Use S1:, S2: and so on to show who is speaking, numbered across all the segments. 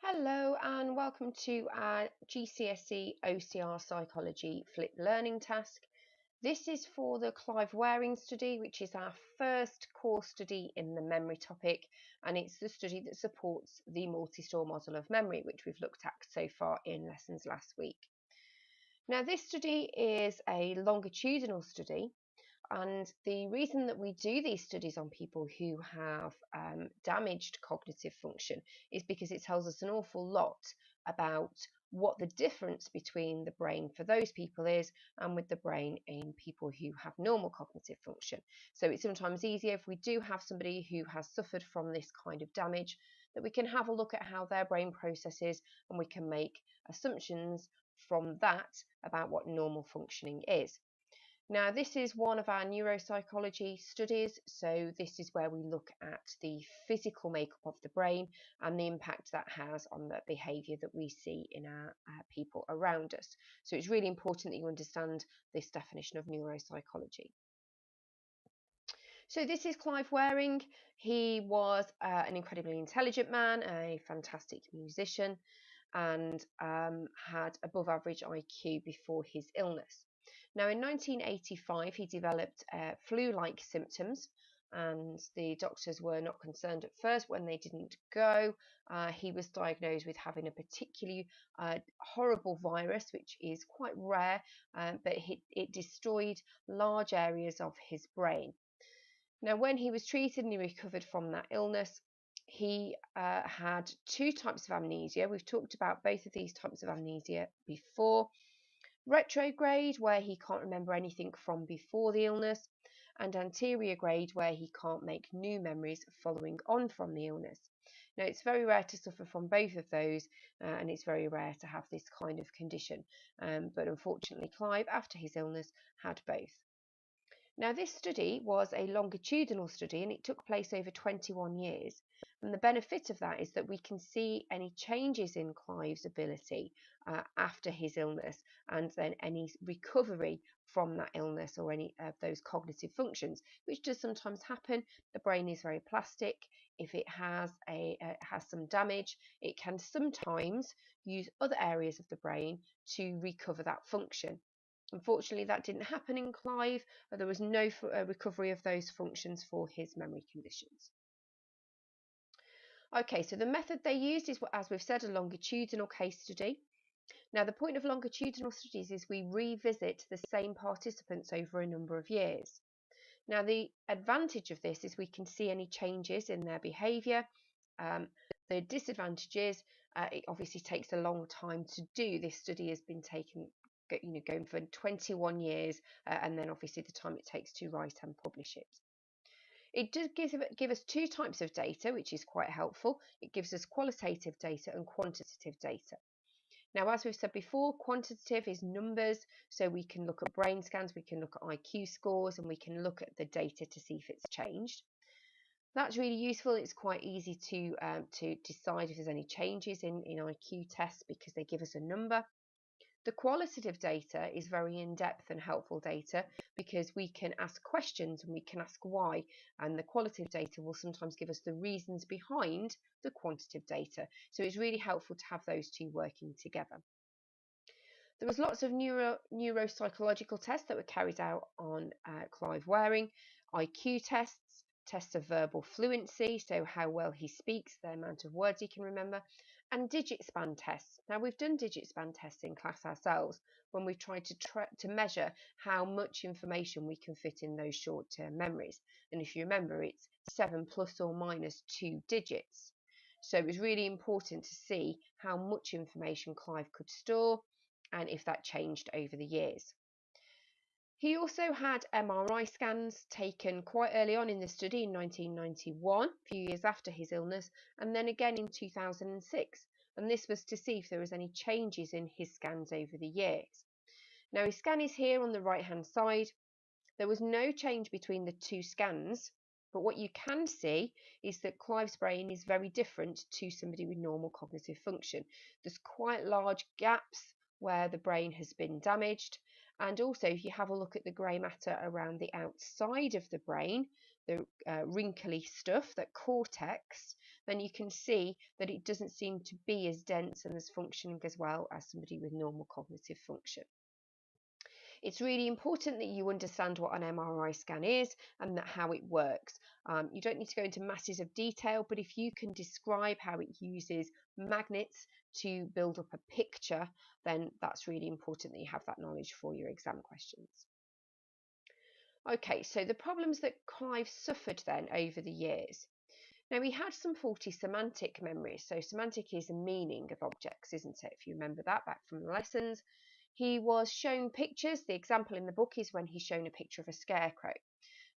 S1: Hello and welcome to our GCSE OCR Psychology Flipped Learning Task. This is for the Clive Wearing study, which is our first core study in the memory topic, and it's the study that supports the multi-store model of memory, which we've looked at so far in lessons last week. Now, this study is a longitudinal study. And the reason that we do these studies on people who have damaged cognitive function is because it tells us an awful lot about what the difference between the brain for those people is and with the brain in people who have normal cognitive function. So it's sometimes easier if we do have somebody who has suffered from this kind of damage that we can have a look at how their brain processes and we can make assumptions from that about what normal functioning is. Now, this is one of our neuropsychology studies, so this is where we look at the physical makeup of the brain and the impact that has on the behaviour that we see in our people around us. So it's really important that you understand this definition of neuropsychology. So this is Clive Wearing. He was an incredibly intelligent man, a fantastic musician, and had above average IQ before his illness. Now, in 1985, he developed flu-like symptoms, and the doctors were not concerned at first when they didn't go. He was diagnosed with having a particularly horrible virus, which is quite rare, but it destroyed large areas of his brain. Now, when he was treated and he recovered from that illness, he had two types of amnesia. We've talked about both of these types of amnesia before. Retrograde, where he can't remember anything from before the illness, and anterograde, where he can't make new memories following on from the illness. Now, it's very rare to suffer from both of those, and it's very rare to have this kind of condition. But unfortunately, Clive, after his illness, had both. Now, this study was a longitudinal study and it took place over 21 years. And the benefit of that is that we can see any changes in Clive's ability after his illness and then any recovery from that illness or any of those cognitive functions, which does sometimes happen. The brain is very plastic. If it has some damage, it can sometimes use other areas of the brain to recover that function. Unfortunately, that didn't happen in Clive. There was no recovery of those functions for his memory conditions. Okay, so the method they used is, as we've said, a longitudinal case study. Now, the point of longitudinal studies is we revisit the same participants over a number of years. Now, the advantage of this is we can see any changes in their behaviour. The disadvantage is it obviously takes a long time to do. This study has been going for 21 years, and then obviously the time it takes to write and publish it. It does give us two types of data, which is quite helpful. It gives us qualitative data and quantitative data. Now, as we've said before, quantitative is numbers, so we can look at brain scans, we can look at IQ scores, and we can look at the data to see if it's changed. That's really useful. It's quite easy to decide if there's any changes in IQ tests because they give us a number. The qualitative data is very in-depth and helpful data because we can ask questions and we can ask why, and the qualitative data will sometimes give us the reasons behind the quantitative data. So it's really helpful to have those two working together. There was lots of neuropsychological tests that were carried out on Clive Wearing, IQ tests, tests of verbal fluency, so how well he speaks, the amount of words he can remember, and digit span tests. Now, we've done digit span tests in class ourselves when we've tried to measure how much information we can fit in those short-term memories. And if you remember, it's 7 plus or minus 2 digits. So it was really important to see how much information Clive could store and if that changed over the years. He also had MRI scans taken quite early on in the study in 1991, a few years after his illness, and then again in 2006. And this was to see if there was any changes in his scans over the years. Now, his scan is here on the right-hand side. There was no change between the two scans, but what you can see is that Clive's brain is very different to somebody with normal cognitive function. There's quite large gaps where the brain has been damaged. And also, if you have a look at the grey matter around the outside of the brain, wrinkly stuff, that cortex, then you can see that it doesn't seem to be as dense and as functioning as well as somebody with normal cognitive function. It's really important that you understand what an MRI scan is and how it works. You don't need to go into masses of detail, but if you can describe how it uses magnets to build up a picture, then that's really important that you have that knowledge for your exam questions. Okay, so the problems that Clive suffered then over the years. Now, he had some faulty semantic memories. So semantic is a meaning of objects, isn't it? If you remember that back from the lessons. He was shown pictures. The example in the book is when he's shown a picture of a scarecrow.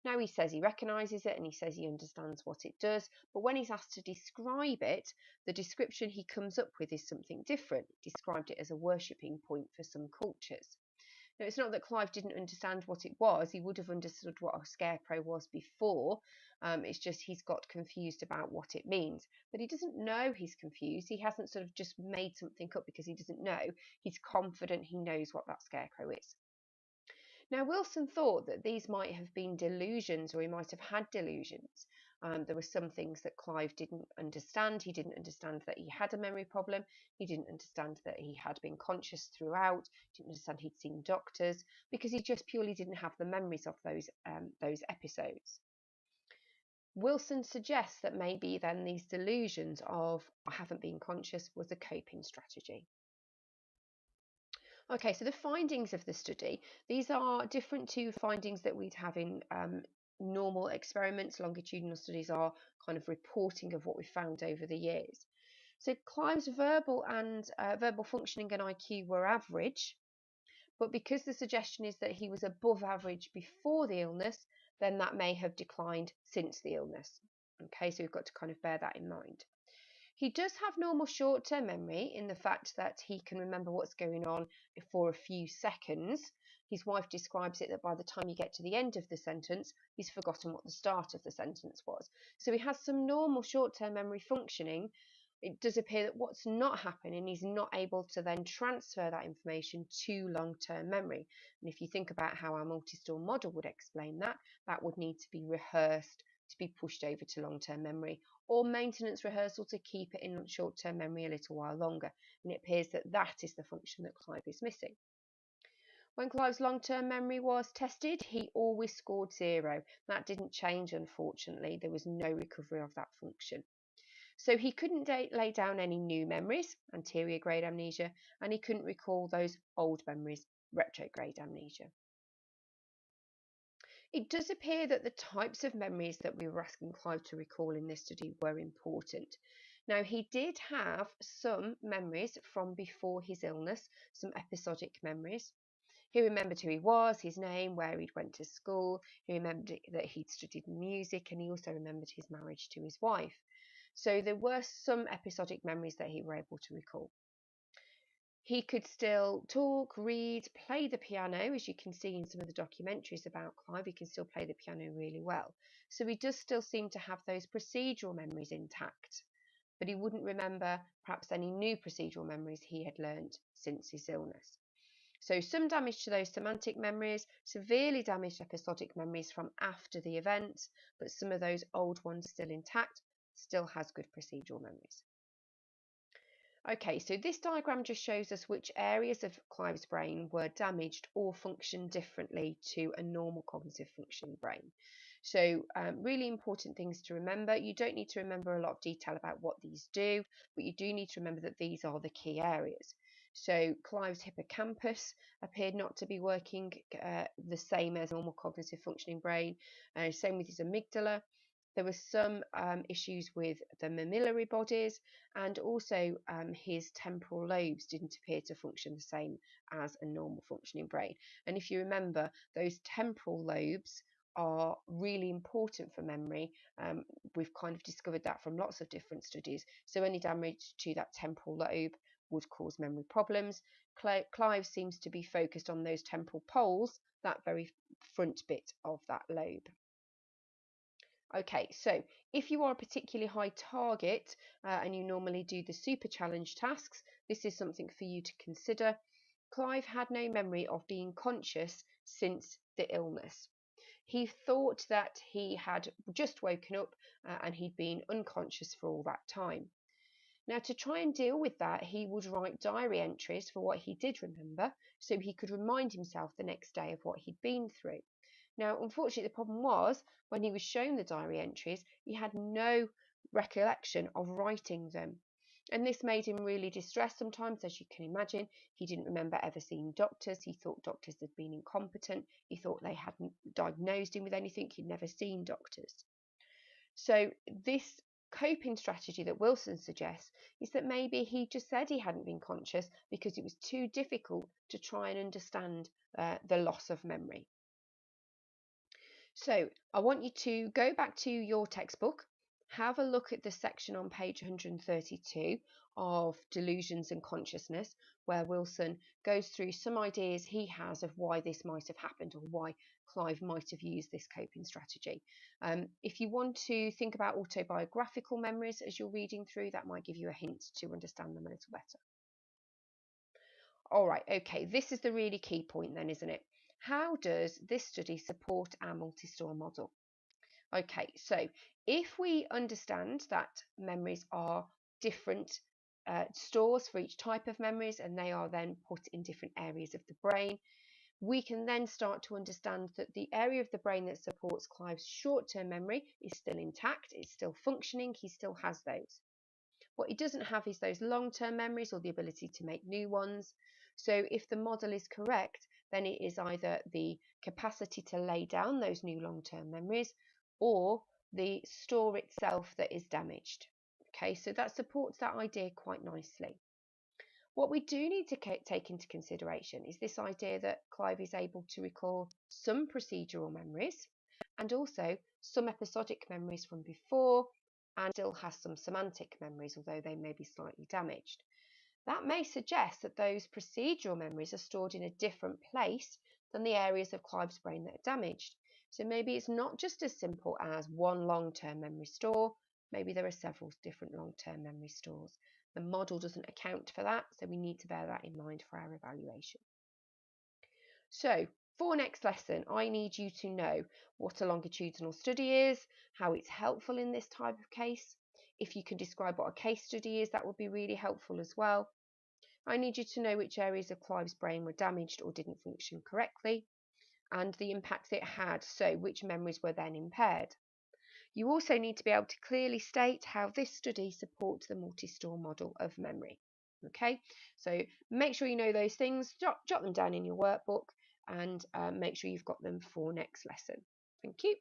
S1: Now he says he recognises it and he says he understands what it does, but when he's asked to describe it, the description he comes up with is something different. He described it as a worshipping point for some cultures. Now, it's not that Clive didn't understand what it was. He would have understood what a scarecrow was before. It's just he's got confused about what it means. But he doesn't know he's confused. He hasn't sort of just made something up because he doesn't know. He's confident he knows what that scarecrow is. Now, Wilson thought that these might have been delusions, or he might have had delusions. There were some things that Clive didn't understand. He didn't understand that he had a memory problem. He didn't understand that he had been conscious throughout. He didn't understand he'd seen doctors, because he just purely didn't have the memories of those episodes. Wilson suggests that maybe then these delusions of I haven't been conscious was a coping strategy. Okay, so the findings of the study, these are different to findings that we'd have in normal experiments. Longitudinal studies are kind of reporting of what we found over the years. So Clive's verbal functioning and IQ were average, but because the suggestion is that he was above average before the illness, then that may have declined since the illness. Okay, so we've got to kind of bear that in mind. He does have normal short-term memory in the fact that he can remember what's going on for a few seconds. His wife describes it that by the time you get to the end of the sentence, he's forgotten what the start of the sentence was. So he has some normal short-term memory functioning. It does appear that what's not happening, he's not able to then transfer that information to long-term memory. And if you think about how our multi-store model would explain that, that would need to be rehearsed to be pushed over to long-term memory, or maintenance rehearsal to keep it in short-term memory a little while longer. And it appears that that is the function that Clive is missing. When Clive's long-term memory was tested, he always scored 0. That didn't change, unfortunately. There was no recovery of that function. So he couldn't lay down any new memories, anterior grade amnesia, and he couldn't recall those old memories, retrograde amnesia. It does appear that the types of memories that we were asking Clive to recall in this study were important. Now, he did have some memories from before his illness, some episodic memories. He remembered who he was, his name, where he'd went to school. He remembered that he'd studied music, and he also remembered his marriage to his wife. So there were some episodic memories that he were able to recall. He could still talk, read, play the piano, as you can see in some of the documentaries about Clive. He can still play the piano really well. So he does still seem to have those procedural memories intact, but he wouldn't remember perhaps any new procedural memories he had learnt since his illness. So some damage to those semantic memories, severely damaged episodic memories from after the event, but some of those old ones still intact, still has good procedural memories. Okay, so this diagram just shows us which areas of Clive's brain were damaged or function differently to a normal cognitive functioning brain. So really important things to remember. You don't need to remember a lot of detail about what these do, but you do need to remember that these are the key areas. So Clive's hippocampus appeared not to be working the same as normal cognitive functioning brain. Same with his amygdala. There were some issues with the mammillary bodies, and also his temporal lobes didn't appear to function the same as a normal functioning brain. And if you remember, those temporal lobes are really important for memory. We've kind of discovered that from lots of different studies. So any damage to that temporal lobe would cause memory problems. Clive seems to be focused on those temporal poles, that very front bit of that lobe. Okay, so if you are a particularly high target and you normally do the super challenge tasks, this is something for you to consider. Clive had no memory of being conscious since the illness. He thought that he had just woken up and he'd been unconscious for all that time. Now, to try and deal with that, he would write diary entries for what he did remember so he could remind himself the next day of what he'd been through. Now, unfortunately, the problem was when he was shown the diary entries, he had no recollection of writing them. And this made him really distressed sometimes, as you can imagine. He didn't remember ever seeing doctors. He thought doctors had been incompetent. He thought they hadn't diagnosed him with anything. He'd never seen doctors. So this coping strategy that Wilson suggests is that maybe he just said he hadn't been conscious because it was too difficult to try and understand the loss of memory. So I want you to go back to your textbook, have a look at the section on page 132 of Delusions and Consciousness, where Wilson goes through some ideas he has of why this might have happened or why Clive might have used this coping strategy. If you want to think about autobiographical memories as you're reading through, that might give you a hint to understand them a little better. All right, okay, this is the really key point then, isn't it? How does this study support our multi-store model? Okay, so if we understand that memories are different stores for each type of memories and they are then put in different areas of the brain, we can then start to understand that the area of the brain that supports Clive's short-term memory is still intact, it's still functioning, he still has those. What he doesn't have is those long-term memories or the ability to make new ones. So if the model is correct, then it is either the capacity to lay down those new long-term memories or the store itself that is damaged. Okay, so that supports that idea quite nicely. What we do need to take into consideration is this idea that Clive is able to recall some procedural memories and also some episodic memories from before, and still has some semantic memories, although they may be slightly damaged. That may suggest that those procedural memories are stored in a different place than the areas of Clive's brain that are damaged. So maybe it's not just as simple as one long-term memory store, maybe there are several different long-term memory stores. The model doesn't account for that, so we need to bear that in mind for our evaluation. So for next lesson, I need you to know what a longitudinal study is, how it's helpful in this type of case. If you can describe what a case study is, that would be really helpful as well. I need you to know which areas of Clive's brain were damaged or didn't function correctly, and the impact it had, so which memories were then impaired. You also need to be able to clearly state how this study supports the multi-store model of memory. Okay, so make sure you know those things, jot them down in your workbook, and make sure you've got them for next lesson. Thank you.